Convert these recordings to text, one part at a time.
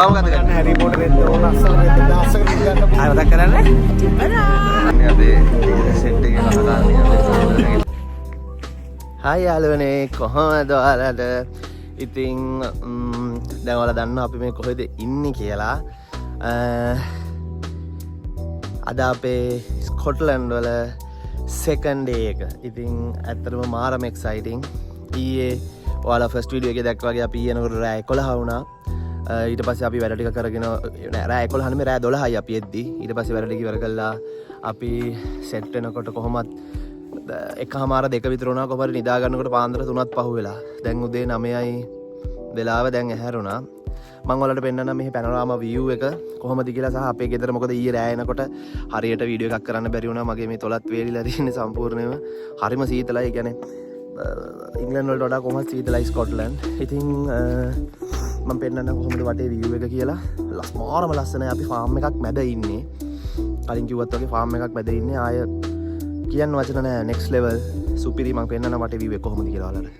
මොකද කරන්නේ? හැරි පොටර් එක ඕන අස්සල මෙතන අස්සක ගන්න පුළුවන්. ආයෙ මතක් කරන්නේ? බලා. අපි සෙට් එකේ කතාන්නේ. හායි යාළුවනේ කොහොමද ඔයාලට? ඉතින් දැන් ඔයාලා දන්නවා අපි මේ කොහෙද ඉන්නේ කියලා. අද අපේ ස්කොට්ලන්ඩ් වල සෙකන්ඩ් ඩේ එක. ඉතින් ඇත්තටම මාරම එක්සයිටිං. ඊයේ ඔයාලා ෆස්ට් වීඩියෝ එකේ දැක්කා වගේ අපි ඊයනකොට රෑ 11 වුණා. ඊට පස්සේ අපි වැඩ ටික කරගෙන රෑ 11 නෙමෙයි රෑ 12යි අපි එද්දි. ඊට පස්සේ වැඩ ටික ඉවර කළා. අපි සෙට් වෙනකොට කොහොමත් එකමාර දෙක විතර වුණා. කොහොමද නිදා ගන්නකොට පාන්දර 3ත් පහු වෙලා. දැන් උදේ 9යි වෙලාව දැන් ඇහැරුණා. මම ඔයාලට පෙන්නන්නම් මේ පැනෝරාමා view එක කොහොමද කියලා සහ අපේ ගෙදර මොකද ඊයේ රෑ එනකොට හරියට වීඩියෝ එකක් කරන්න බැරි වුණා. මගේ මේ තොලත් වේලිලා තියෙන්නේ සම්පූර්ණයෙන්ම. හරිම සීතලයි. ඒ කියන්නේ ඉංග්ලන්ඩ් වලට වඩා කොහොමද සීතලයි ස්කොට්ලන්ඩ්. ඉතින් මම පෙන්නන්න කොහොමද වටේ view එක කියලා. මාරම ලස්සනයි. අපි ෆාම් එකක් මැද ඉන්නේ. කලින් කිව්වත් වගේ ෆාම් එකක් මැද ඉන්නේ. ආය කියන්න වචන නැහැ. next level සුපිරි. මම පෙන්නන්න වටේ view එක කොහොමද කියලා ඔයාලට.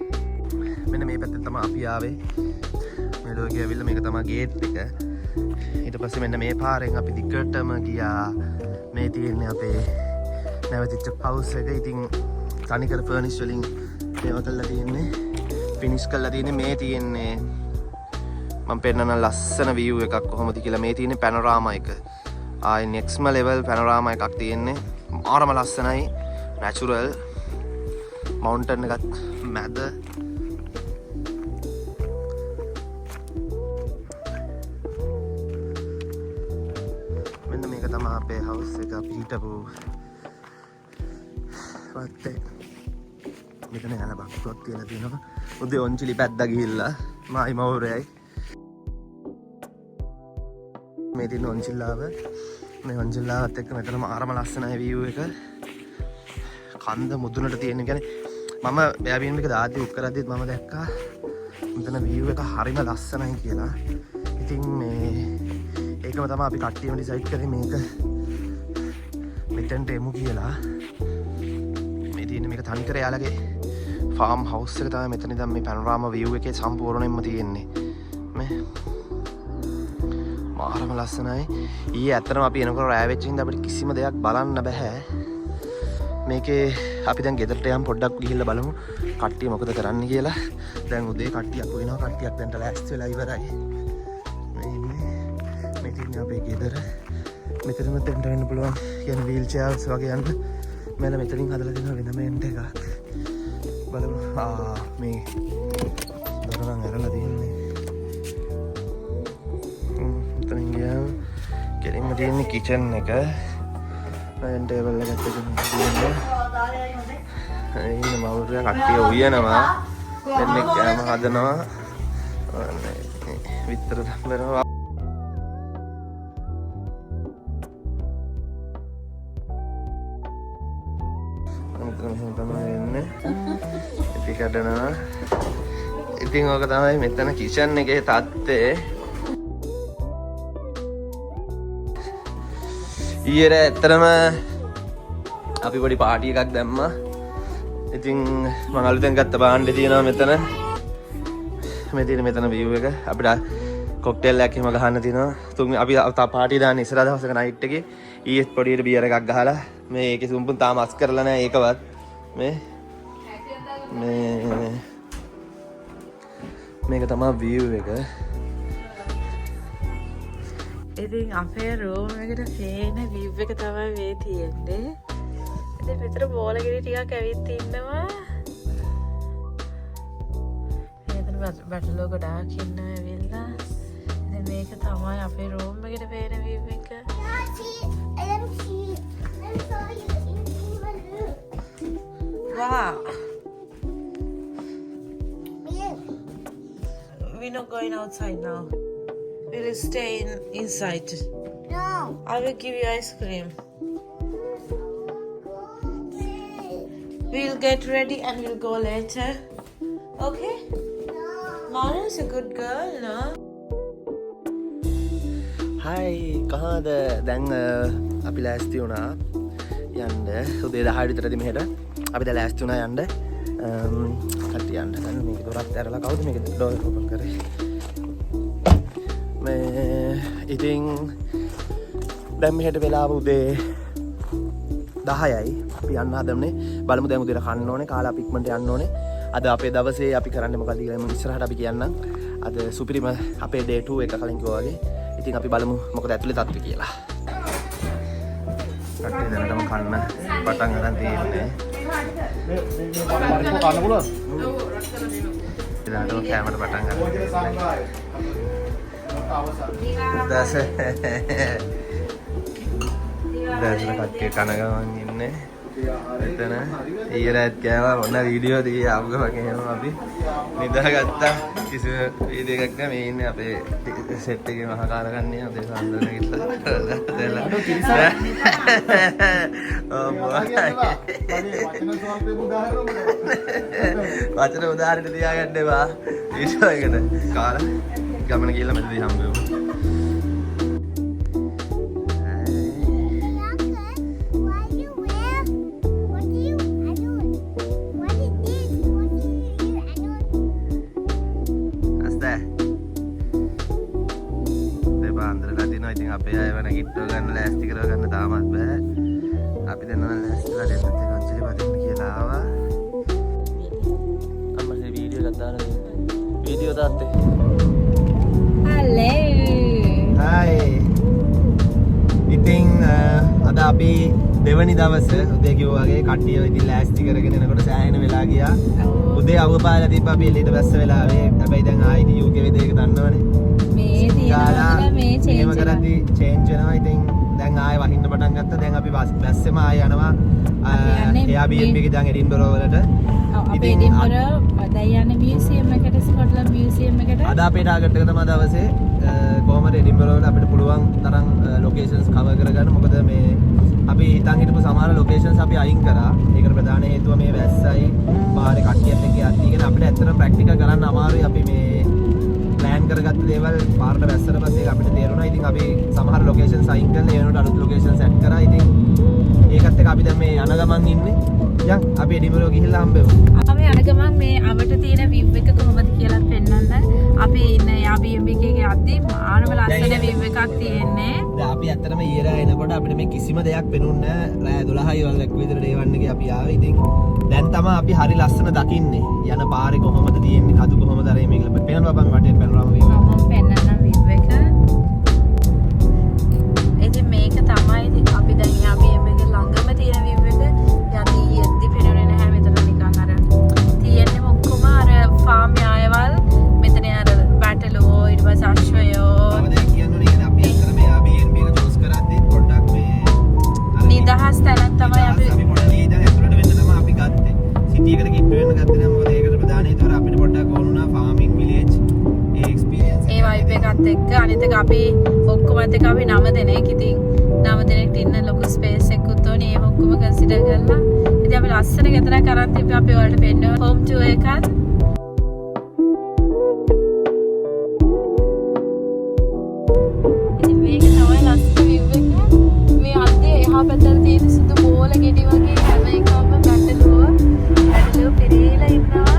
මෙන්න මේ පැත්තෙන් තමයි අපි ආවේ. මේ ලෝකයේ ඇවිල්ලා මේක තමයි ගේට් එක. ඊට පස්සේ මෙන්න මේ පාරෙන් අපි දිගටම ගියා. මේ තියෙන්නේ අපේ නැවතිච්ච හවුස් එක. ඉතින් තනිකර ෆර්නිෂ් වලින් මේවා කරලා තියෙන්නේ. ෆිනිෂ් කරලා තියෙන්නේ. මේ තියෙන්නේ මම පෙන්නන ලස්සන view එකක් කොහොමද කියලා. මේ තියෙන්නේ පැනෝරාමා එක. ආයි next level පැනෝරාමා එකක් තියෙන්නේ. මාරම ලස්සනයි. natural mountain එකක් මැද. මෙන්න මේක තමයි අපේ house එක. අපි හිටපු වත්තේ. මෙතන යන බක්කුවක් තියලා තියෙනවා. උදේ ඔන්චිලි පැද්දා ගිහිල්ලා මායි මවුරයයි මේ තියෙන ඔන්චිල්ලාව. මේ ඔන්චිල්ලාවත් එක්ක මෙතන මාරම ලස්සනයි view එක. කන්ද මුදුනට තියෙන. කියන්නේ මම Airbnb එක දාද්දි උක් කරද්දිත් මම දැක්කා මෙතන view එක හරිම ලස්සනයි කියලා. ඉතින් මේ ඒකම තමයි අපි කට්ටියම ඩිසයිඩ් කරේ මේක මෙතෙන්ට එමු කියලා. මේ තියෙන මේක තනිකර යාලගේ ෆාම් හවුස් එක තමයි මෙතන ඉඳන් මේ පැනෝරාමා view එකේ සම්පූර්ණයෙන්ම තියෙන්නේ. මේ මාරම ලස්සනයි. ඊයේ ඇත්තටම අපි එනකොට රෑ වෙච්ච හින්දා අපිට කිසිම දෙයක් බලන්න බෑ. මේකේ අපි දැන් ගෙදරට යන් පොඩ්ඩක් ගිහිල්ලා බලමු කට්ටිය මොකද කරන්න කියලා. දැන් උදේ කට්ටියක් වෙනවා. කට්ටියක් දැන්ට ලෑස්ති වෙලා ඉවරයි. මේ ඉන්නේ මේ තියෙන්නේ අපේ ගෙදර. මෙතනම දෙන්න වෙන්න පුළුවන්. කියන්නේ වීල් චෙයාර්ස් වගේ යන්න. මෙල මෙතනින් හදලා දෙනවා වෙනම එන්ට් එකක්. බලමු. මේ දොරනම් ඇරලා තියෙන්නේ. මෙතනින් ගියාම කෙලින්ම තියෙන්නේ කිචන් එක. ඩයිනින් ටේබල් එකත් තියෙනවා. ඉන්න මවුරිය කට්ටිය උයනවා. දෙන්නෙක් කෑම හදනවා. විතර දම්බනවා. මෙතන තමයි එන්නේ. ඉතින් කඩනවා. ඉතින් ඕක තමයි මෙතන කිචන් එකේ තත්ත්වය. ඊයේ ඇත්තටම අපි පොඩි පාටි එකක් දැම්මා. ඉතින් මම අලුතෙන් ගත්ත භාණ්ඩේ තියෙනවා මෙතන. මේ තියෙන මෙතන view එක. අපිට කොක්ටේල් එකක් එහෙම ගහන්න තියෙනවා. අපි පාටි දාන්නේ ඉස්සරහ දවසක නයිට් එකේ. ඊයේ පොඩියට බියර් එකක් ගහලා මේ ඒකේ සුම්පුන් තාම අස් කරලා නැහැ ඒකවත්. මේක තමයි view එක. ඉතින් අපේ රූම් එකට පේන view එක තමයි මේ තියෙන්නේ. ඉතින් මෙතන බෝලගිරි ටිකක් ඇවිත් ඉන්නවා. මෙතන බැටලෝ ගොඩාක් ඉන්නවා ඇවිල්ලා. ඉතින් මේක තමයි අපේ රූම් එකට පේන view එක. Wow. We're not going outside now. We'll stay inside. No. I will give you ice cream. We'll get ready and we'll go later. Okay? No. Mara's a good girl, no? Hi, කොහොමද? දැන් අපි ලෑස්ති වුණා යන්න. උදේ 10 විතරදී මෙහෙට අපි දැන් ලෑස්ති වුණා යන්න. කට්ටිය යන්න. දැන් මේක දොරත් ඇරලා කවුද මේක ඩෝර් ඕපන් කරේ? ඉතින් දැන් මෙහෙට වෙලාව උදේ 10යි. අපි යන්න හදන්නේ. බලමු දැන් උදේට කන්න ඕනේ, කාලා අපි ඉක්මනට යන්න ඕනේ. අද අපේ දවසේ අපි කරන්නේ මොකද කියලා මම ඉස්සරහට අපි කියන්නම්. අද සුපිරිම අපේ day 2 එක කලින් කිව්වා වගේ. ඉතින් අපි බලමු මොකද ඇතුලේ තත්ත්වය කියලා. කට්ටිය දැනටම කන්න පටන් ගන්න තියෙන්නේ. කන්න පුළුවන්? දැනටම කැමරට පටන් ගන්න. දැසන කට්ටිය කන ගමන් ඉන්නේ. එතන ඊයරත් කෑවා ඔන්න වීඩියෝ දිගේ ආවම කියනවා අපි නිදාගත්තා. කිසි වීඩියෝ එකක් නෑ. මේ ඉන්නේ අපේ සෙට් එකේ මහකාරකන්නේ අපේ සම්දරන කිල්ලා. වචන උදාහරණයක් තියාගන්න එපා. වීඩියෝ එකට කාලා ගමන ගිහලා මෙතනදී හම්බෙමු. ඉතින් අපේ අය වෙන කිට්ටෝ ගන්න ලෑස්ති කරව ගන්න තාමත් බෑ. අපි දැන් නම් ලෑස්තිලා දෙන්නත් එක අංජලි වදින්න කියලා ආවා. අම්මසේ වීඩියෝ එකක් දාලා දෙන්න. වීඩියෝ තාත්තේ. හලෝ. හායි. ඉතින් අද අපි දෙවනි දවස උදේ කිව්වා වගේ කට්ටිය ඉතින් ලෑස්ති කරගෙන එනකොට සෑහෙන වෙලා ගියා. උදේ අවපාලා තිබ්බා අපි එළියට බැස්ස වෙලාවේ. හැබැයි දැන් ආයිත් UK වෙදේ එක දන්නවනේ. මේම කරද්දි චේන්ජ් වෙනවා. ඉතින් දැන් ආයෙ වහින්න පටන් ගත්තා. දැන් අපි බැස්සෙම ආයෙ යනවා Airbnb එකේ දැන් එඩින්බරෝ වලට. අපි එඩින්බරෝ දැන් යන්නේ මියුසියම් එකට, ස්කොට්ලන්ඩ් මියුසියම් එකට. අද අපේ ටාගට් එක තමයි දවසේ කොහමද එඩින්බරෝ වල අපිට පුළුවන් තරම් ලොකේෂන්ස් කවර් කරගන්න. මොකද මේ අපි හිතන් හිටපු සමහර ලොකේෂන්ස් අපි අයින් කරා. ඒකට ප්‍රධාන හේතුව මේ වැස්සයි පාරේ කට්ටියත් එක්ක යද්දීගෙන අපිට ඇත්තටම ප්‍රැක්ටිකල් කරන්න අමාරුයි. අපි මේ ප්ලෑන් කරගත්ත දේවල් පාරට වැස්සට පස්සේ අපිට තේරුණා. ඉතින් අපි සමහර ලොකේෂන්ස් අයින් කරලා ඒ වෙනකොට අලුත් ලොකේෂන්ස් ඇඩ් කරා. ඉතින් ඒකත් එක්ක අපි දැන් මේ යන ගමන් ඉන්නේ. යන් අපි එඩින්බරෝ ගිහිල්ලා හම්බෙමු. අපි යන ගමන් මේ අවට තියෙන view එක කොහොමද කියලා පෙන්වන්න. අපි ඉන්නේ Airbnb එකේ යද්දී ආනම ලස්සන view එකක් තියෙන්නේ. දැන් අපි ඇත්තටම ඊයර එනකොට අපිට මේ කිසිම දෙයක් පෙනුන්නේ නැහැ. රෑ 12යි වගේ විතර ඩේ 1 එකේ අපි ආවේ. ඉතින් දැන් තමයි අපි හරි ලස්සන දකින්නේ. යන පාරේ කොහොමද තියෙන්නේ, කඳු කොහොමද අර මේක පෙන්වන්න බබන් වටේ පෙන්වනවා මම පෙන්වන්න view එක. ඉතින් මේක තමයි අපි දැන් Airbnb එකේ ළඟම තියෙන view එක. යදී යද්දි පෙනුනේ නැහැ. මෙතන නිකන් අර තියෙන්නේ ඔක්කොම අර ෆාම් යායවල්. මෙතන අර බැටලෝ ඊට පස්සේ අශ්වයෝ. දැන් කියන්නේ අපි ඇත්තටම මේ Airbnb එක චූස් කරද්දී පොඩ්ඩක් මේ නිදහස් තැනක් තමයි අපි පොඩ්ඩක් ඒ දැන් ඇතුළට වෙන්න තමයි අපි ගත්තේ. සිටි එකට කිට්ටු වෙන්න ගත්තේ නැහැ. මොකද ඒකට ප්‍රධාන හේතුව අපිට පොඩ්ඩක් ඕනුණා ෆාමින් විලේජ් ඒ එක්ස්පීරියන්ස් ඒ වයිබ් එකත් එක්ක අනිත් එක අපි ඔක්කොමත් එක්ක අපි 9 දෙනෙක්. ඉතින් 9 දෙනෙක්ට ඉන්න ලොකු ස්පේස් එකකුත් ඕනේ. ඒක ඔක්කොම කන්සිඩර් කරලා ඉතින් අපි ලස්සන ගෙදරක් අරන් තිබ්බේ. අපි ඔයාලට පෙන්නනවා හෝම් ටුර් එකක්. ඉතින් මේක තමයි ලස්සන view එක. මේ අද්දේ එහා පැත්තට තියෙන සුදු බෝල ගෙඩි වගේ හැම එකම බැටළුව පිරීලා ඉන්නවා.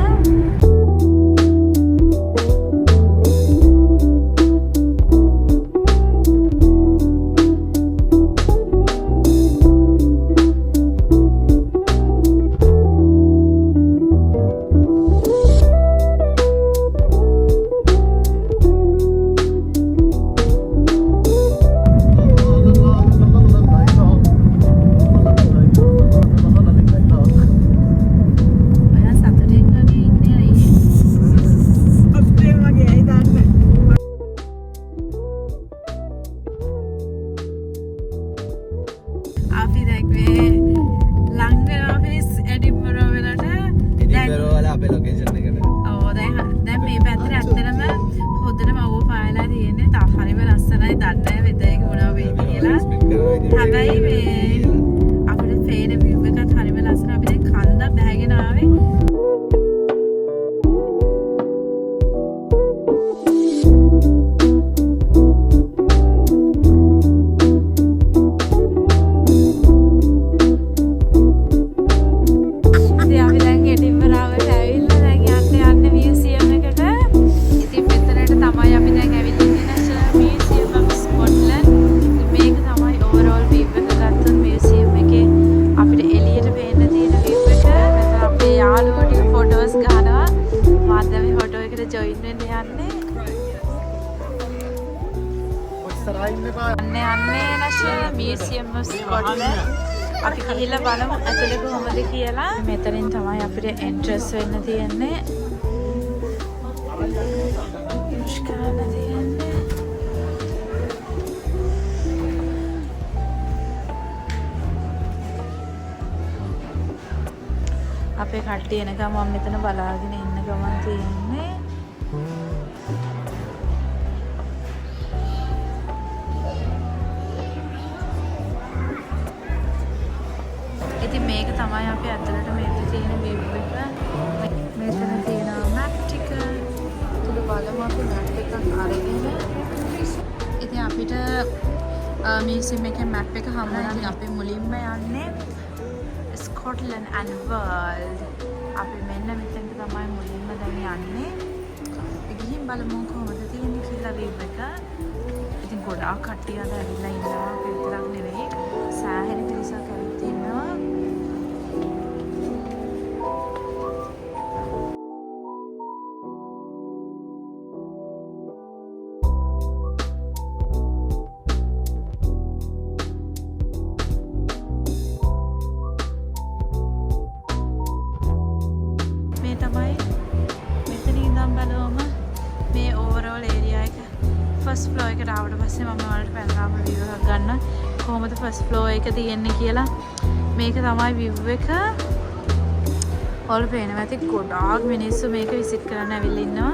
අන්නේ නැෂනල් මියුසියම් ඔෆ් ස්කොට්ලන්ඩ් අපි ගිහිල්ලා බලමු ඇතුලේ කොහොමද කියලා. මෙතනින් තමයි අපිට එන්ට්‍රස් වෙන්න තියෙන්නේ. මුස්කාන තියෙන්නේ. අපේ කට්ටිය එනකම් මම මෙතන බලාගෙන ඉන්න ගමන් තියෙන්නේ. ඉතින් මේක තමයි අපි ඇතුළට මේක තියෙන view එක. මෙතන තියෙනවා map ටික. තුල බලමු අපි map එකක් අරගෙන. ඉතින් අපිට මියුසියම් එකේ map එක හම්බුණා. ඉතින් අපි මුලින්ම යන්නේ ස්කොට්ලන්ඩ් and world. අපි මෙන්න මෙතනට තමයි මුලින්ම දැන් යන්නේ. ගිහින් බලමු කොහොමද තියෙන්නේ කියලා view එක. ඉතින් ගොඩාක් කට්ටිය අද ඇවිල්ලා ඉන්නවා. අපි විතරක් නෙවෙයි. සෑහෙන පිරිසක් ඇවිත් ඉන්නවා. ෆස්ට් ෆ්ලෝ එකට ආවට පස්සේ මම ඔයාලට පැනරාම view එකක් ගන්න කොහොමද ෆස්ට් ෆ්ලෝ එක තියෙන්නේ කියලා. මේක තමයි view එක. ඔයාලට පේනවා ඇති ගොඩාක් මිනිස්සු මේක විසිට් කරන්න ඇවිල්ලා ඉන්නවා.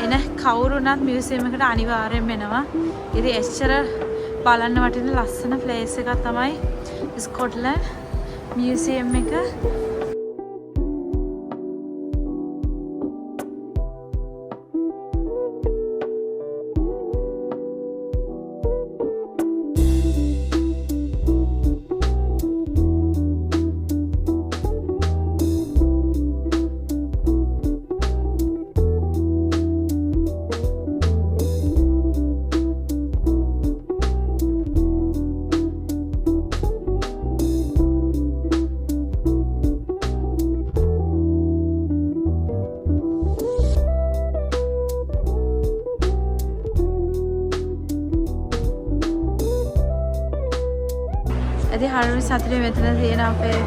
එන කවුරු වුණත් මියුසියම් එකට අනිවාර්යෙන් එනවා. ඉතින් එච්චර බලන්න වටින ලස්සන ප්ලේස් එකක් තමයි ස්කොට්ලන්ඩ් මියුසියම් එක. ඉතින් හරිම සතුටින් මෙතන තියෙන අපේ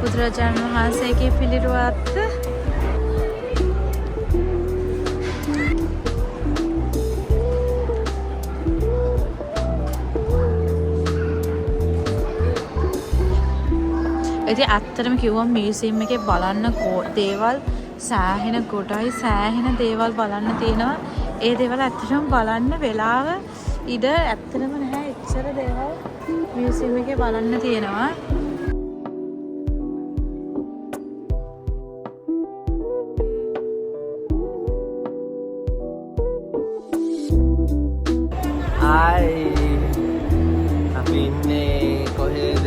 බුදුරජාණන් වහන්සේගේ පිළිරුවත්. ඉතින් ඇත්තටම කිව්වම මියුසියම් එකේ බලන්න දේවල් සෑහෙන කොටයි සෑහෙන දේවල් බලන්න තියෙනවා. ඒ දේවල් ඇත්තටම බලන්න වෙලාව ඉඩ ඇත්තටම නැහැ. එච්චර දේවල් මියුසියම් එකේ බලන්න තියෙනවා. අපි ඉන්නේ කොහෙද?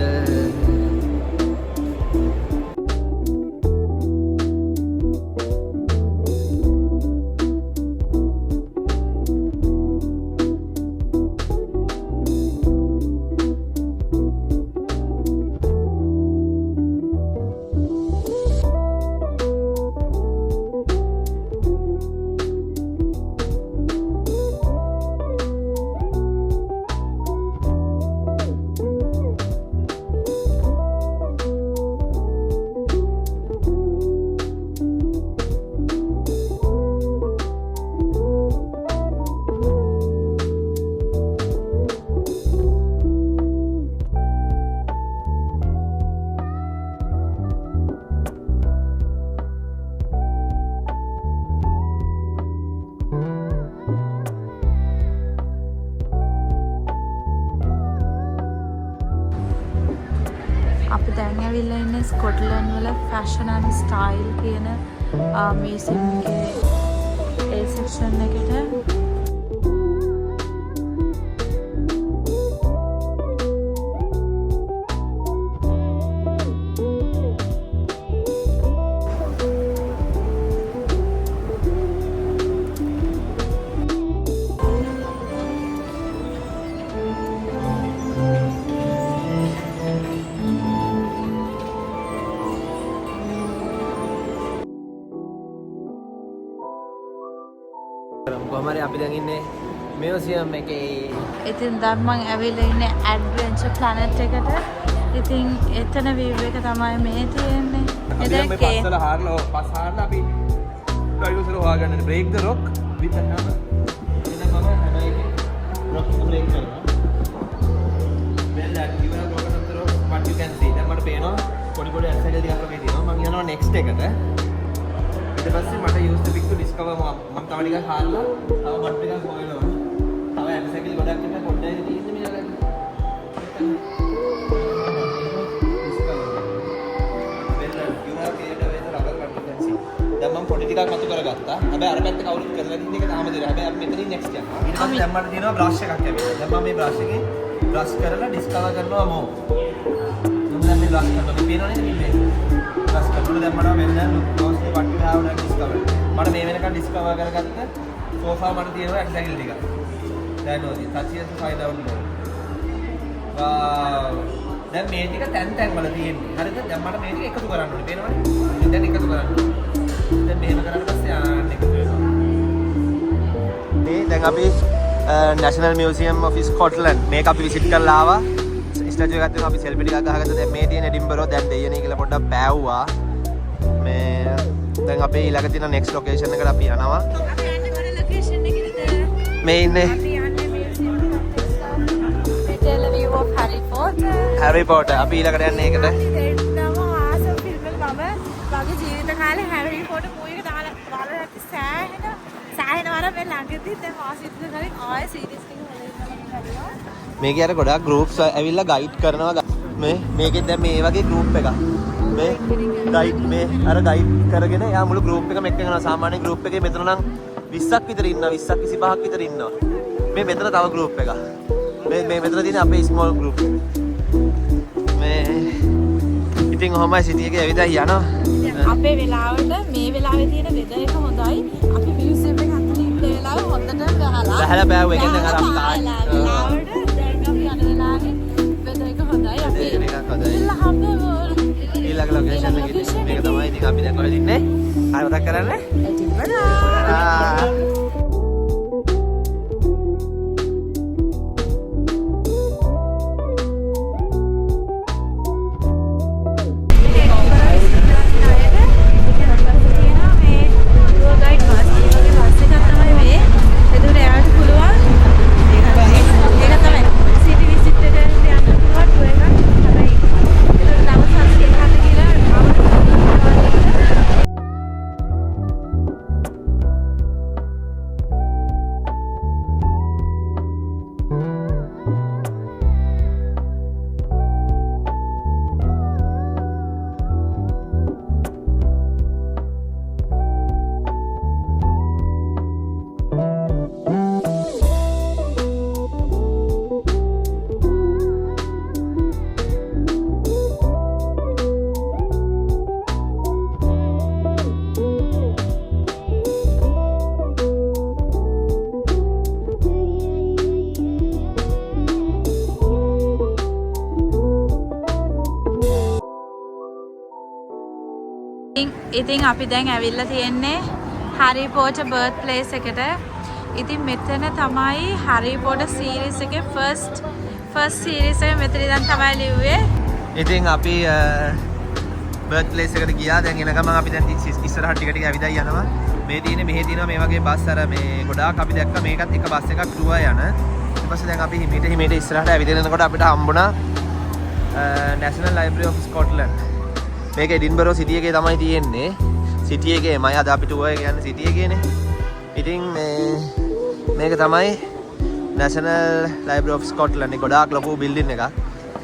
අපි දැන් ඇවිල්ලා ඉන්නේ ස්කොට්ලන්ඩ් වල ෆැෂන් and ස්ටයිල් කියන මියුසියම් එකේ ඒ සෙක්ෂන් එකට. කොහමද අපි දැන් ඉන්නේ මියුසියම් එකේ ඉතින් දැන් මම ඇවිල්ලා ඉන්නේ ඇඩ්වෙන්චර් ප්ලැනට් එකට. ඉතින් එතන view එක තමයි මේ තියෙන්නේ. එදැයි පස්සල හාරලා පස් හාරලා අපි ඩ්‍රයිවර්ස්ල හොයාගන්න බ්‍රේක් ද රොක් විත් අන්නම එතන මම හැබැයි රොක් බ්‍රේක් කරනවා. well that you have broken up the rock but you can see දැන් මට පේනවා පොඩි පොඩි ඇක්සයිඩල් ටිකක් වගේ තියෙනවා. මම යනවා next එකට. ඊට පස්සේ මට use the pick to discover මම තව ටිකක් හාරලා තව බට් ටිකක් හොයනවා. තව ඇක්සයිඩල් ගොඩක් ඉන්න පොඩ්ඩයි තියෙන්නේ මේ ළඟ. දැන් මම පොඩි ටිකක් මතු කරගත්තා. හැබැයි අර පැත්තේ කවුරුත් කරලා දින්න එක තාම දෙනවා. හැබැයි අපි මෙතනින් next යනවා. ඊට පස්සේ දැන් මට තියෙනවා බ්‍රෂ් එකක් ඇවිල්ලා. දැන් මම මේ බ්‍රෂ් එකේ බ්‍රෂ් කරලා ඩිස්කවර් කරනවා මෝ. මම දැන් මේ බ්‍රෂ් කරනවා. මේ පේනවනේ මේ බ්‍රෂ් කරනකොට දැන් මට වෙන දැන් closely what you have done discover. මට මේ වෙනකන් ඩිස්කවර් කරගත්ත සෝෆා මට තියෙනවා ඇක්සයිල් ටික. දැන් ඔතන touch here to find out more. wow දැන් මේ ටික තැන් වල තියෙන්නේ. හරිද? දැන් මට මේ ටික එකතු කරන්න ඕනේ. පේනවනේ? දැන් එකතු කරන්න ඕනේ. දැන් මෙහෙම කරලා පස්සේ ආන්න එකතු වෙනවා. මේ දැන් අපි National Museum of Scotland මේක අපි විසිට් කරලා ආවා. ස්ටැචු එකක් තියෙනවා. අපි සෙල්ෆි ටිකක් ගහගත්තා. දැන් මේ තියෙන එඩින්බරෝ දැන් දෙයනේ කියලා පොඩ්ඩක් පෑවුවා. මේ දැන් අපි ඊළඟ තියෙන next location එකට අපි යනවා. අපි යන්නේ මොන location එකේද? මේ ඉන්නේ අපි යන්නේ museum එකට. Tell view of Harry Potter. Harry Potter අපි ඊළඟට යන්නේ ඒකට. මගේ ජීවිත කාලේ හැරි පොට මූවි එක දාලා බලලා සෑහෙන වර මේ ළඟදී දැන් මාසික කලින් ආයෙ සීරීස් එක හොයලා මේකේ අර ගොඩාක් groups ඇවිල්ලා ගයිඩ් කරනවා මේ මේකෙන් දැන් මේ වගේ group එකක් මේ ගයිඩ් මේ අර ගයිඩ් කරගෙන යා මුළු group එකම එක්ක යනවා සාමාන්‍ය group එකේ මෙතන නම් 20ක් විතර ඉන්නවා 20ක් 25ක් විතර ඉන්නවා මේ මෙතන තව group එකක් මේ මෙතන තියෙන අපේ small group මේ ඉතින් ඔහමයි සිටි එකේ ඇවිදලා යනවා අපේ වෙලාවට මේ වෙලාවේ තියෙන වෙදර් එක හොඳයි. අපි මියුසියම් එක අතන ඉන්න වෙලාව හොඳට බහලා බෑව් එකෙන් දැන් අර අපි වෙලාවට දැන් අපි යන වෙලාවේ වෙදර් එක හොඳයි. අපි එකක් හොඳයි. ඉල්ල හම්බෙමු. ඊළඟ ලොකේෂන් එකේ මේක තමයි ඉතින් අපි දැන් කොහෙද ඉන්නේ? ආයෙ මතක් කරන්න. එඩින්බරෝ. ඉතින් අපි දැන් ඇවිල්ලා තියෙන්නේ Harry Potter birthplace එකට. ඉතින් මෙතන තමයි Harry Potter series එකේ first series එක මෙතන ඉඳන් තමයි ලිව්වේ. ඉතින් අපි birthplace එකට ගියා. දැන් එන ගමන් අපි දැන් ඉස්සරහට ටික ඇවිදලා යනවා. මේ තියෙන්නේ මෙහෙ තියෙනවා මේ වගේ බස් අර මේ ගොඩාක් අපි දැක්කා මේකත් එක බස් එකක් ටුවර් යන. ඊට පස්සේ දැන් අපි හිමීට ඉස්සරහට ඇවිදලා යනකොට අපිට හම්බුණා National Library of Scotland. මේක එඩින්බරෝ සිටි එකේ තමයි තියෙන්නේ. සිටි එකේමයි අද අපි ටුවර් එක යන්නේ සිටි එකේනේ. ඉතින් මේක තමයි National Library of Scotland. ගොඩාක් ලොකු බිල්ඩින් එකක්.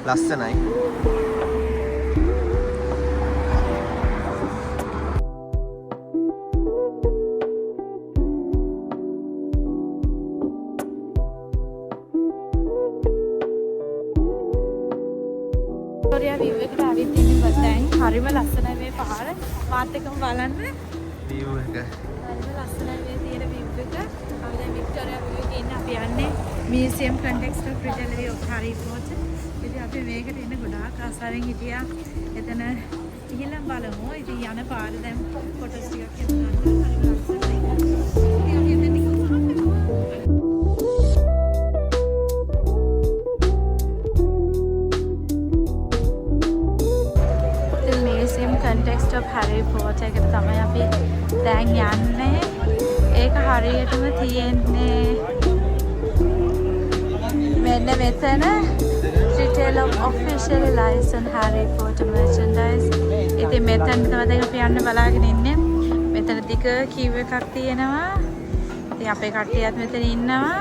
ලස්සනයි. වික්ටෝරියා view එකට ආවිත් ඉන්නේ දැන්. හරිම ලස්සනයි මේ පහර. මාත් එක්කම බලන්න. view එක. හරිම ලස්සනයි මේ තියෙන view එක. අපි දැන් වික්ටෝරියා view එකේ ඉන්නේ. අපි යන්නේ museum context of Brittle of Harry Potter. ඉතින් අපි මේකට එන්න ගොඩාක් ආසාවෙන් හිටියා. එතන ගිහිල්ලා බලමු. ඉතින් යන පාර දැන් ෆොටෝස් ටිකක් ගන්න. හරිම ලස්සනයි. ඉතින් අපි එතන resort එකට තමයි අපි දැන් යන්නේ. ඒක හරියටම තියෙන්නේ මෙන්න මෙතන Retail of officially licensed Harry Potter merchandise. ඉතින් මෙතන තමයි දැන් අපි යන්න බලාගෙන ඉන්නේ. මෙතන දිග queue එකක් තියෙනවා. ඉතින් අපේ කට්ටියත් මෙතන ඉන්නවා.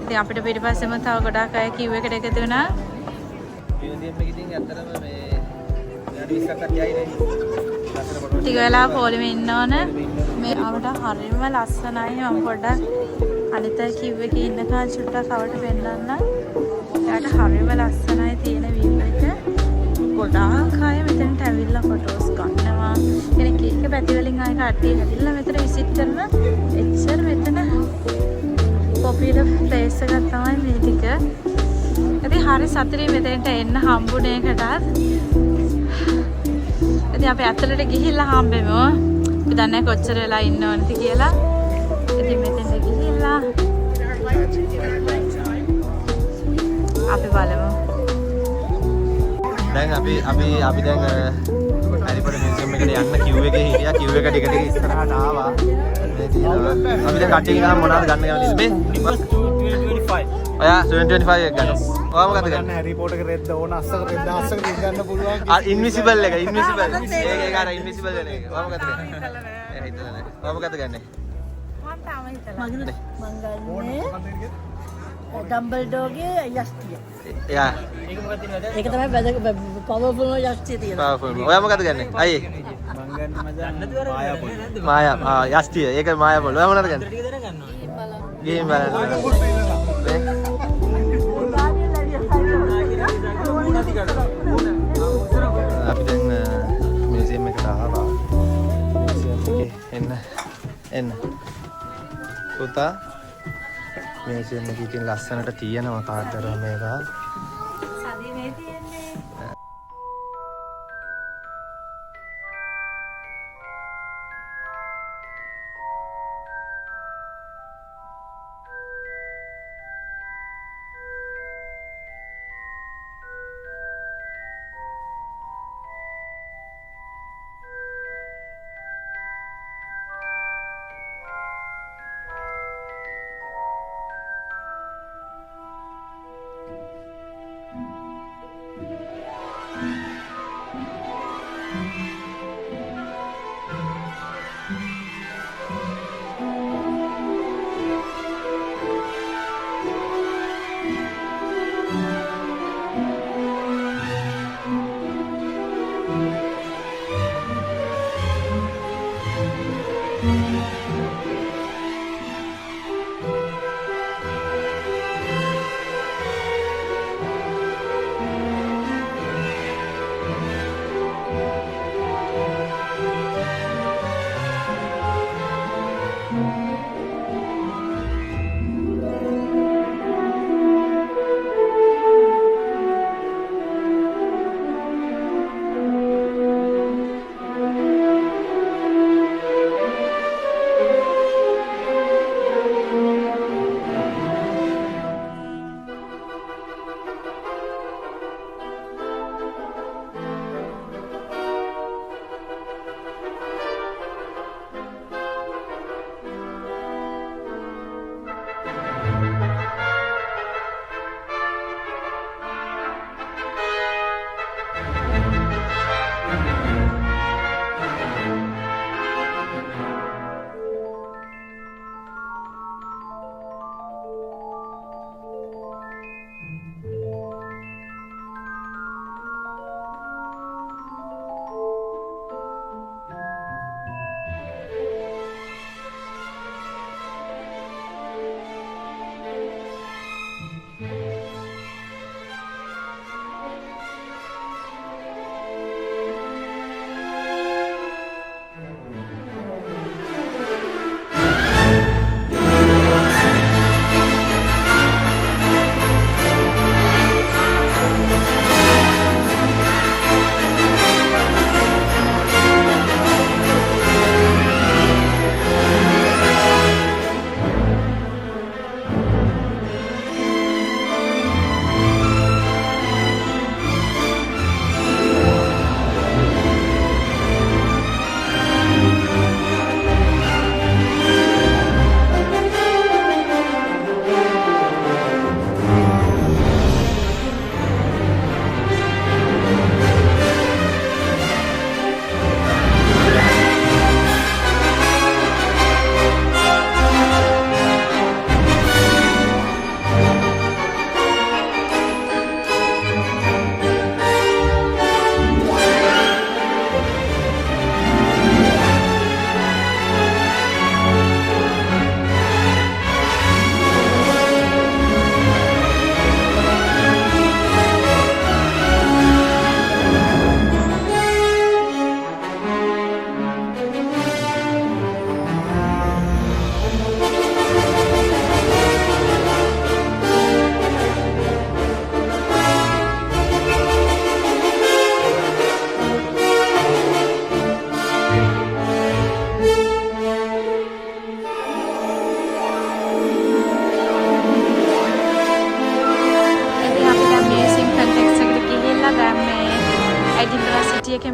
ඉතින් අපිට පිටිපස්සෙම තව ගොඩාක් අය queue එකට එකතු වුණා. මියුසියම් එකේ ඉතින් ඇත්තටම මේ යාඩි 20ක් කට්ටියයිනේ. ටික වෙලා පොලිමේ ඉන්න ඕන. මේ අපිට හරියම ලස්සනයි. මම පොඩ්ඩක් අනිත් queue එකේ ඉන්නකන් චුට්ටක් කවට පෙන්නන්න. එයාට හරියම ලස්සනයි තියෙන view එක. ගොඩාක් අය මෙතනට ඇවිල්ලා ෆොටෝස් ගන්නවා. කෙනෙක් එක පැති වලින් ආයෙ කට්ටිය හැදිලා මෙතන විසිට් කරන එච්චර මෙතන පොපියුලර් ප්ලේස් එකක් තමයි මේ ටික. ඉතින් හරි සතුටුයි මෙතනට එන්න හම්බුනේ එකටත්. ඉතින් අපි ඇත්තටම ගිහිල්ලා හම්බෙමු. අපි දන්නේ කොච්චර වෙලා ඉන්න ඕනද කියලා. ඉතින් මෙතෙන්ට ගිහිල්ලා අපි බලමු. දැන් අපි දැන් Harry Potter museum එකට යන්න queue එකේ හිටියා. queue එක ටික ඉස්සරහට ආවා. මේ තියෙනවා. අපි දැන් කට්ටිය ගහම මොනවද ගන්න කැමතිද මේ? 2025. ඔයා 2025 එක ගන්න. ඔයා මොකද ගන්න? Harry Potter එක රෙද්ද ඕන අස්සක රෙද්ද අස්සක ගන්න පුළුවන්. ඉන්විසිබල් එක ඉන්විසිබල්. ඒක අර ඉන්විසිබල් වෙන එක. ඔයා මොකද ගන්නේ? ඒ හිතලා නැහැ. ඔයා මොකද ගන්නේ? මම තාම හිතලා. මම ගන්නේ ඩම්බල්ඩෝගේ යෂ්ටිය. යා. ඒක තමයි පවර්ෆුල් යෂ්ටිය තියෙනවා. පාවර්ෆුල්. ඔයා මොකද ගන්නේ? අයියේ. මං ගන්න මචං මායාපොල්. මායා යස්ටිය. ඒක මායාපොල්. ඔයා මොනවද ගන්නේ? ගේම් බලන්න. අපි දැන් මියුසියම් එකට ආවා. මියුසියම් එකේ එන්න. පුතා මියුසියම් එකේ ඉතින් ලස්සනට තියෙනවා කාටර මේක. සදී මේ තියෙන්නේ.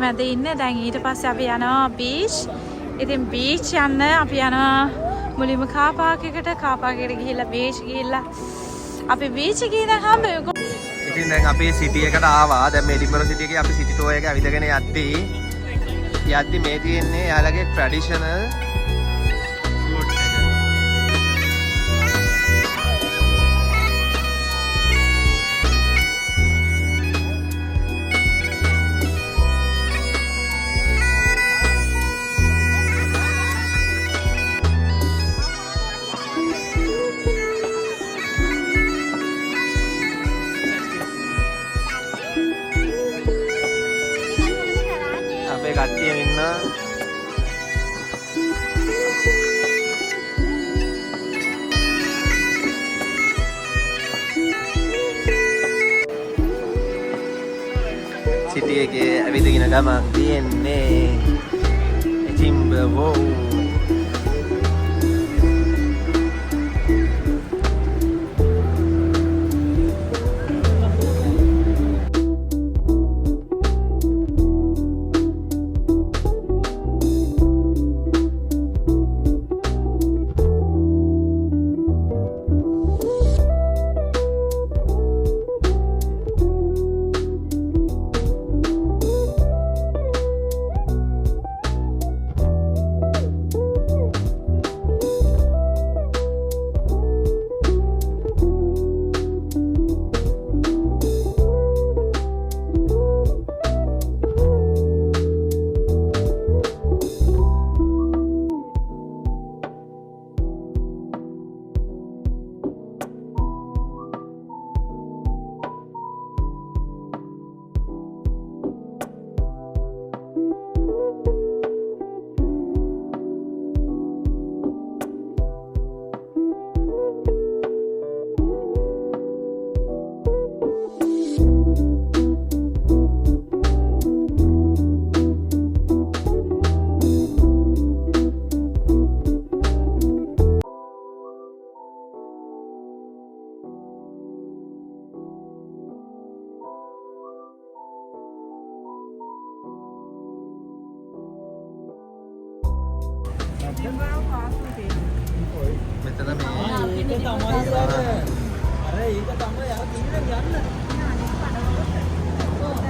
මැද ඉන්නේ. දැන් ඊට පස්සේ අපි යනවා බීච්. ඉතින් බීච් යන්න අපි යනවා මුලින්ම කාර් පාක් එකට. කාර් පාක් එකට ගිහිල්ලා බීච් ගිහිල්ලා අපි බීච් එකේ ඉඳන් හම්බෙමු. ඉතින් දැන් අපි සිටි එකට ආවා. දැන් මේ එඩින්බරෝ සිටි එකේ අපි සිටි ටෝ එක ඇවිදගෙන යද්දි මේ තියෙන්නේ යාළගේ ට්‍රැඩිෂනල් ෆුඩ් එක. අපේ කට්ටිය ඉන්න සිටි එකේ ඇවිදගෙන ගමන් තියෙන්නේ එඩින්බරෝ.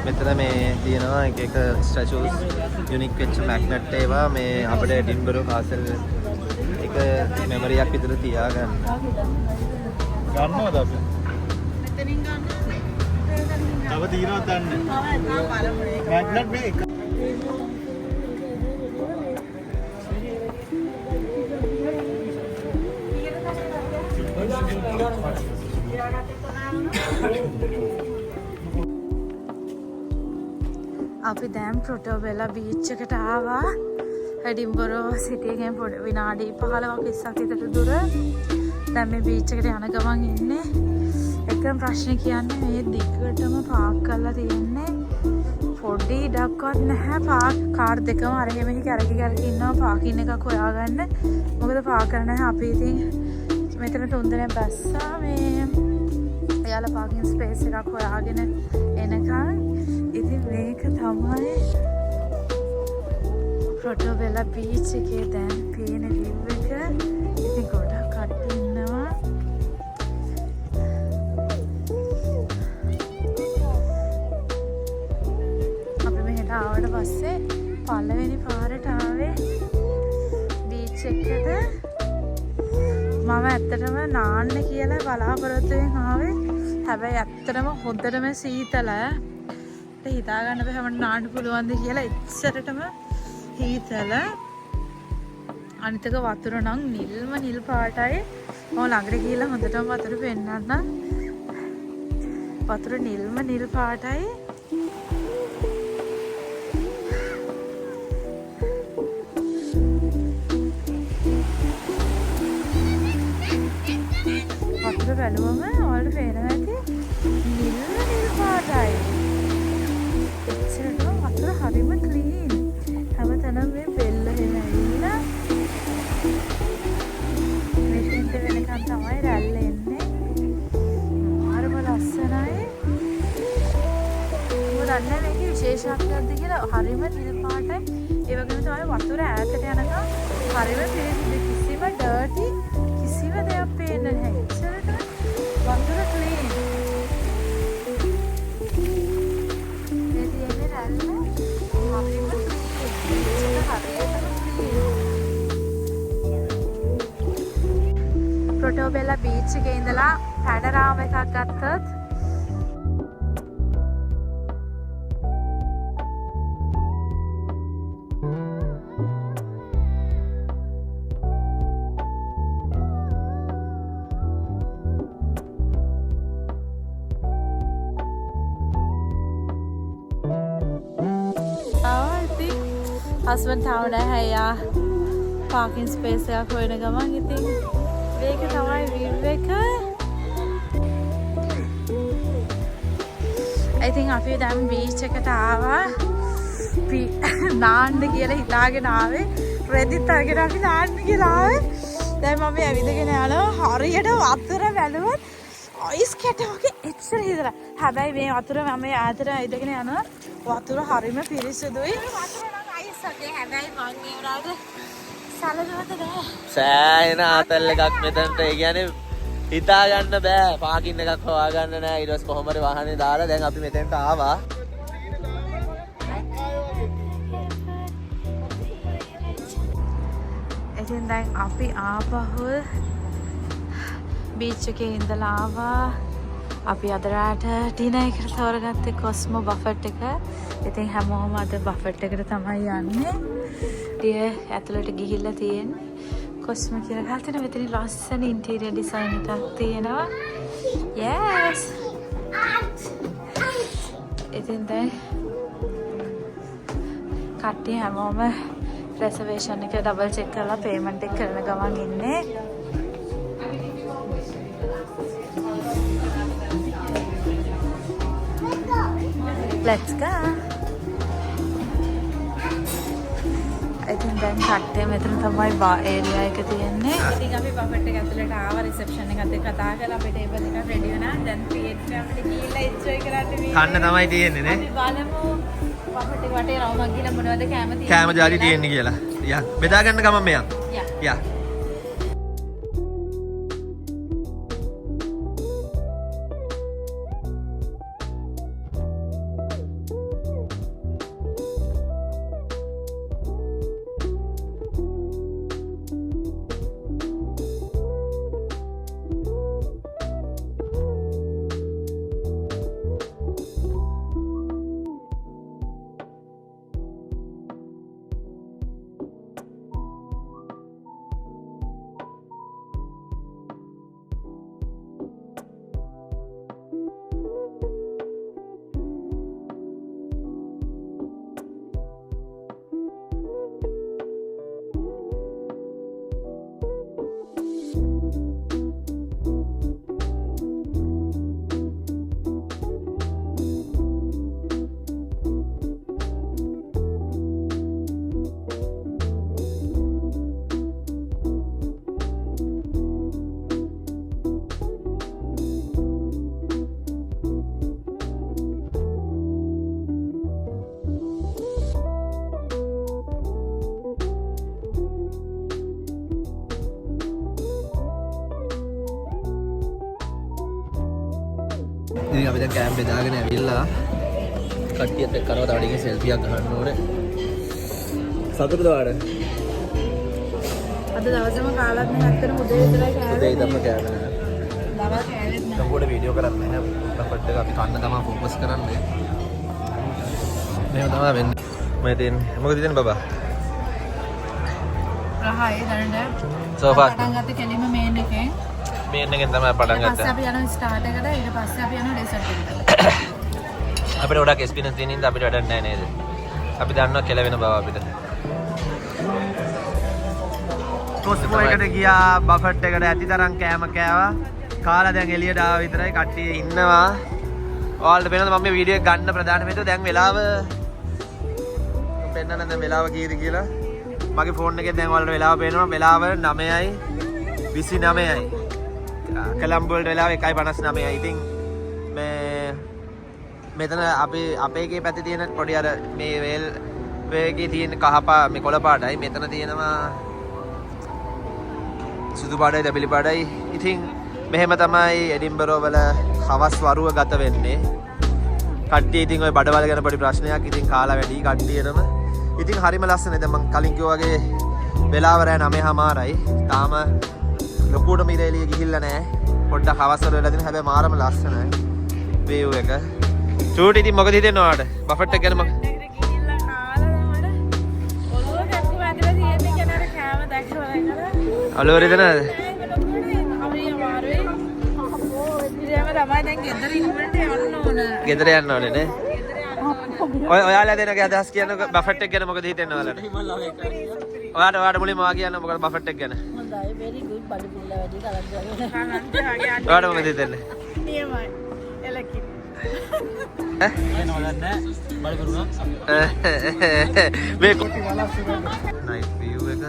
මෙතන මේ තියෙනවා එක එක ස්ටැචුස් යුනික් වෙච්ච මැග්නට් ඒවා මේ අපිට එඩින්බරෝ කාසල් එක මෙමරියක් විතර තියාගන්න. ගන්නවද අපි? මෙතනින් ගන්න. තව තියෙනවද දන්නේ? මැග්නට් මේ අපි දැන් ප්‍රොටෝබෙලා බීච් එකට ආවා. එඩින්බරෝ සිටි එකෙන් පොඩි විනාඩි 15ක් 20ක් විතර දුර. දැන් මේ බීච් එකට යන ගමන් ඉන්නේ. එකම ප්‍රශ්නේ කියන්නේ මේ දිගටම පාක් කරලා තියෙන්නේ. පොඩි ඉඩක්වත් නැහැ. පාක් කාර් දෙකම අර හැමෙහි කැරකි ඉන්නවා පාකින් එකක් හොයාගන්න. මොකද පාක් කරන්න නැහැ. අපි ඉතින් මෙතන තුන්දෙනෙක් බැස්සා මේ එයාලා පාකින් ස්පේස් එකක් හොයාගෙන එනකන්. ඉතින් මේක තමයි ප්‍රොටෝබෙලා බීච් එකේ දැන් පේන view එක. ඉතින් ගොඩක් කට්ටිය ඉන්නවා. අපි මෙහෙට ආවට පස්සේ පළවෙනි පාරට ආවේ බීච් එකට. මම ඇත්තටම නාන්න කියලා බලාපොරොත්තුවෙන් ආවේ. හැබැයි ඇත්තටම හොඳටම සීතල. හිතාගන්න බෑ මට නාන්න පුළුවන්ද කියලා. එච්චරටම හීතල. අනිතක වතුර නම් නිල් පාටයි. මම ළඟට ගිහලා හොඳටම වතුර පෙන්නන්නම්. වතුර නිල් පාටයි. වතුර බැලුවම ඔයාලට පේනවා ඇති නිල් පාටයි. එච්චරටම වතුර හරිම ක්ලීන්. හැමතැනම මේ බෙල්ල එහෙම ඇවිල්ලා මෙතෙන්ට වෙනකන් තමයි රැල්ල එන්නේ. හරිම ලස්සනයි. මොකද දන්නේ මේකේ විශේෂත්වයක්ද කියලා හරිම නිල් පාටයි. ඒ වගේම තමයි වතුර ඈතට යනකම් හරිම පිරිසිදු, කිසිම ඩර්ටි කිසිම දෙයක් පේන්නේ නැහැ. ඉස්සරට වතුර ක්ලීන්. මේ තියෙන්නේ රැල්ල හරිම Portobello Beach එකේ ඉඳලා පැනරාම එකක් ගත්තොත් husband town හැයා parking space එකක් හොයන ගමන් ඉතින් මේක තමයි view එක. I think අපි දැන් beach එකට ආවා. නාන්න කියලා හිතාගෙන ආවේ. රෙදිත් අරගෙන අපි නාන්න කියලා ආවේ. දැන් මම ඇවිදගෙන යනවා. හරියට වතුර බැලුවොත් අයිස් කැට වගේ එච්චර හිතලා. හැබැයි මේ වතුර මම ඈතට ඇවිදගෙන යනවා. වතුර හරිම පිරිසිදුයි. හැබැයි මං ඒ වුණාට සැලකුවට බෑ. සෑහෙන ආතල් එකක් මෙතනට. ඒ කියන්නේ හිතා ගන්න බෑ. පාකින් එකක් හොයාගන්න නෑ. ඊට පස්සේ කොහොම හරි වාහනේ දාලා දැන් අපි මෙතනට ආවා. ඉතින් දැන් අපි ආපහු බීච් එකේ ඉඳලා ආවා. අපි අද රාට ඩිනර් එකට තෝරගත්තේ කොස්මෝ බෆට් එක. ඉතින් හැමෝම අද බෆට් එකට තමයි යන්නේ. ඩිය ඇතුළට ගිහිල්ලා තියෙන්නේ කොස්මෝ කියලා ගාතන මෙතන ලස්සන ඉන්ටීරියර් ඩිසයින් එකක් තියෙනවා. yes ඉතින් දැන් කට්ටිය හැමෝම රෙසර්වේෂන් එක ඩබල් චෙක් කරලා පේමන්ට් එක කරන ගමන් ඉන්නේ. let's go. ඉතින් දැන් කට්ටිය මෙතන තමයි බා ඒරියා එක තියෙන්නේ. ඉතින් අපි බෆට් එක ඇතුළට ආවා. රිසෙප්ෂන් එකත් එක්ක කතා කරලා අපේ ටේබල් එකක් රෙඩි වුණා. දැන් ක්‍රියේට් අපිට ගිහිල්ලා එන්ජොයි කරන්න මේ. කන්න තමයි තියෙන්නේ නේ. අපි බලමු බෆට් එක වටේ රවුමක් ගිහලා මොනවද කැම තියෙන්නේ. කැම ජාති තියෙන්නේ කියලා. යා බෙදා ගන්න ගමන් මෙයා. යා. ඉතින් අපි දැන් කැම්ප් බෙදාගෙන ඇවිල්ලා කට්ටියත් එක්ක කරව තවඩින් සෙල්ෆියක් ගන්න ඕනේ. සතුටුද වාඩ? අද දවසම කාලත් නැත්තර උදේ විතරයි කෑවේ. උදේ ඉඳන්ම කෑවේ නෑ. දවල් කෑවෙත් නෑ. කම්පෝඩ වීඩියෝ කරන්නේ නැහැ. බෆට් එක අපි කන්න තමයි ફોකස් කරන්නේ. මේව තමයි වෙන්නේ. මම ඉතින් මොකද ඉතින් බබා? රහයි දැනට. සෝෆා. පටන් ගත්තේ කෙලින්ම මේන් එකෙන්. මේන් එකෙන් තමයි පටන් ගත්තේ. ඊට පස්සේ අපි යනවා ස්ටාර්ට් එකට. ඊට පස්සේ අපි යනවා රිසර්ට් එකට. අපිට ගොඩක් එක්ස්පීරියන්ස් තියෙන ඉඳ අපිට වැඩක් නැහැ නේද? අපි දන්නවා කෙල වෙන බව අපිට. කොස්මෝ එකට ගියා, බෆට් එකට ඇති තරම් කෑම කෑවා. කාලා දැන් එළියට ආවා විතරයි කට්ටිය ඉන්නවා. ඔයාලට පේනවද මම මේ වීඩියෝ එක ගන්න ප්‍රධාන හේතුව දැන් වෙලාව පෙන්නන්න දැන් වෙලාව කීයද කියලා. මගේ ෆෝන් එකේ දැන් ඔයාලට වෙලාව පේනවා. වෙලාව 9:29යි. කොලම්බෝ වලට වෙලාව 1:59යි. ඉතින් මේ මෙතන අපේගේ පැත්තේ තියෙන පොඩි අර මේ වේල් වේගේ තියෙන කහපා මේ කොළ පාටයි මෙතන තියෙනවා සුදු පාටයි දබිලි පාටයි. ඉතින් මෙහෙම තමයි එඩින්බරෝ වල හවස් වරුව ගත වෙන්නේ. කට්ටිය ඉතින් ওই බඩවල ගැන පොඩි ප්‍රශ්නයක්. ඉතින් කාලා වැඩි කට්ටියටම. ඉතින් හරිම ලස්සනයි. දැන් මම කලින් කිව්වා වගේ වෙලාව රෑ 9:00යි. තාම ලොකුටම ඉර එළිය ගිහිල්ලා නැහැ. පොඩ්ඩක් හවස් වල වෙලා තියෙන හැබැයි මාරම ලස්සනයි view එක. චූටි ඉතින් මොකද හිතෙන්නේ ඔයාලට? බෆට් එක ගැන මොකද? ඔලුව රිදෙනවද? ගෙදර යන්න ඕනේ නේ. ඔයාලා දෙනගේ අදහස් කියන්නකො බෆට් එක ගැන මොකද හිතෙන්නේ ඔයාලට? ඔයාලට මුලින්ම වා කියන්න මොකද බෆට් එක ගැන? හොඳයි very good බඩ පිල්ල වැඩි කරක් ගන්න. ඔයාලට මොකද හිතෙන්නේ? නියමයි. එලකින්. මේ නයිස් view එක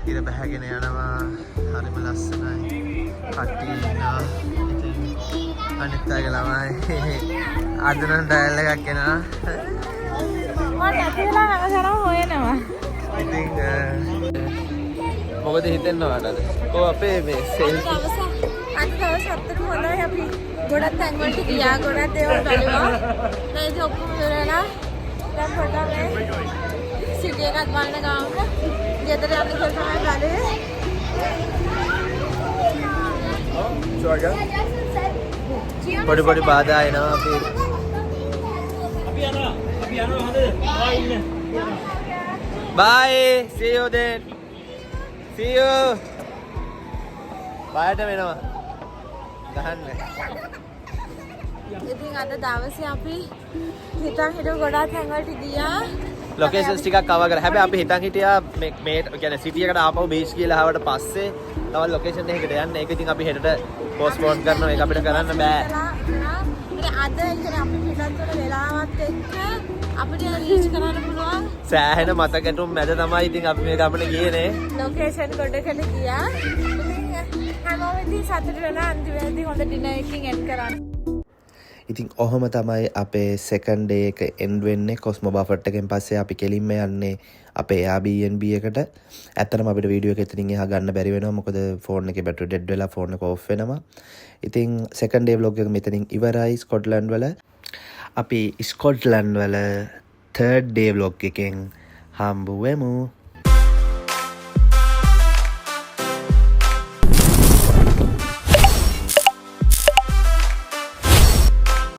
ඉර බහගෙන යනවා හරිම ලස්සනයි කට්ටිය ඉන්නවා ඉතින් අනිත් අයගේ ළමයි අද නම් ඩයල් එකක් එනවා මම නැති වෙලා නැවතරම හොයනවා. ඉතින් මොකද හිතෙන්නේ ඔයාලට? කො අපේ මේ සෙල්ෆි අද දවස් හතරම හොඳයි. අපි ගොඩක් තැන් වලට ගියා. ගොඩක් දේවල් බලුවා. දැන් ඉතින් ඔක්කොම ඉවරලා දැන් පොඩ්ඩක් මේ සිටි එකත් බලන ගාමක ගෙදර යන්න කියලා තමයි බලේ. පොඩි පොඩි බාධා එනවා අපි යනවා හොඳ ඉන්න bye see you then see you බයට වෙනවා ගහන්න. ඉතින් අද දවසේ අපි හිතන් හිටව ගොඩාක් තැන් වලට ගියා. ලොකේෂන්ස් ටිකක් කවර් කරා. හැබැයි අපි හිතන් හිටියා මේ කියන්නේ සිටි එකට ආපහු බීච් කියලා ආවට පස්සේ තව ලොකේෂන් එකකට යන්න. ඒක ඉතින් අපි හෙටට පෝස්ට්පෝන් කරනවා. ඒක අපිට කරන්න බෑ. අද ඉතින් අපි පිටත් වල වෙලාවත් එක්ක අපිට රීච් කරන්න පුළුවන්. සෑහෙන මතකටුම් මැද තමයි ඉතින් අපි මේ ගමන ගියේ නේ. ලොකේෂන් ගොඩකට ගියා. ඉතින් හැමෝම ඉතින් සතුටු වෙලා අන්තිමේදී හොඳ ඩිනර් එකකින් එන්ඩ් කරන්න. ඉතින් ඔහොම තමයි අපේ සෙකන්ඩ් ඩේ එක එන්ඩ් වෙන්නේ. කොස්මෝ බෆට් එකෙන් පස්සේ අපි කෙලින්ම යන්නේ අපේ Airbnb එකට. ඇත්තටම අපිට වීඩියෝ එක එතනින් එහා ගන්න බැරි වෙනවා. මොකද ෆෝන් එකේ බැටරි ඩෙඩ් වෙලා ෆෝන් එක ඔෆ් වෙනවා. ඉතින් සෙකන්ඩ් ඩේ ව්ලොග් එක මෙතනින් ඉවරයි. ස්කොට්ලන්ඩ් වල අපි ස්කොට්ලන්ඩ් වල තර්ඩ් ඩේ ව්ලොග් එකෙන් හම්බ වෙමු.